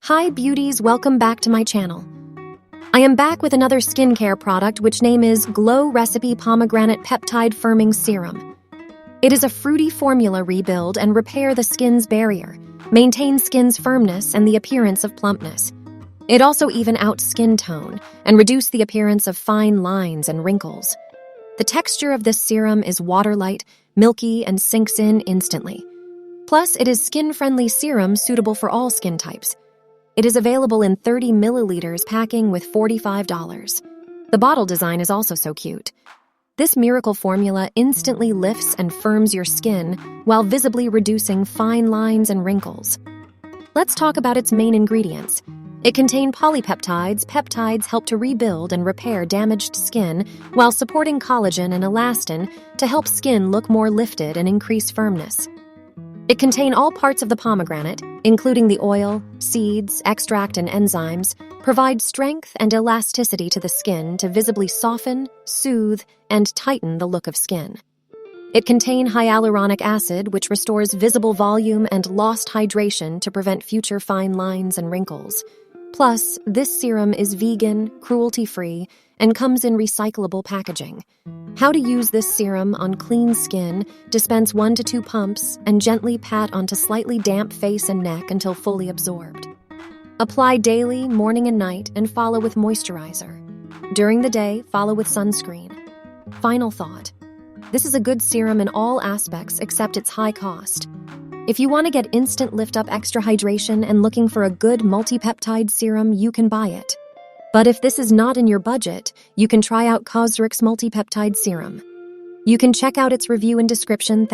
Hi beauties, welcome back to my channel. I am back with another skincare product which name is Glow Recipe Pomegranate Peptide Firming Serum. It is a fruity formula rebuild and repair the skin's barrier, maintain skin's firmness and the appearance of plumpness. It also even out skin tone and reduce the appearance of fine lines and wrinkles. The texture of this serum is water-light, milky, and sinks in instantly. Plus, it is skin-friendly serum suitable for all skin types. It is available in 30 milliliters packing with $45. The bottle design is also so cute. This miracle formula instantly lifts and firms your skin while visibly reducing fine lines and wrinkles. Let's talk about its main ingredients. It contains polypeptides. Peptides help to rebuild and repair damaged skin while supporting collagen and elastin to help skin look more lifted and increase firmness. It contains all parts of the pomegranate, including the oil, seeds, extract, and enzymes, provide strength and elasticity to the skin to visibly soften, soothe, and tighten the look of skin. It contains hyaluronic acid, which restores visible volume and lost hydration to prevent future fine lines and wrinkles. Plus, this serum is vegan, cruelty-free, and comes in recyclable packaging. How to use this serum on clean skin: dispense 1 to 2 pumps and gently pat onto slightly damp face and neck until fully absorbed. Apply daily, morning and night, and follow with moisturizer. During the day, follow with sunscreen. Final thought: this is a good serum in all aspects except its high cost. If you want to get instant lift-up extra hydration and looking for a good multipeptide serum, you can buy it. But if this is not in your budget, you can try out Cosrx multipeptide serum. You can check out its review and description.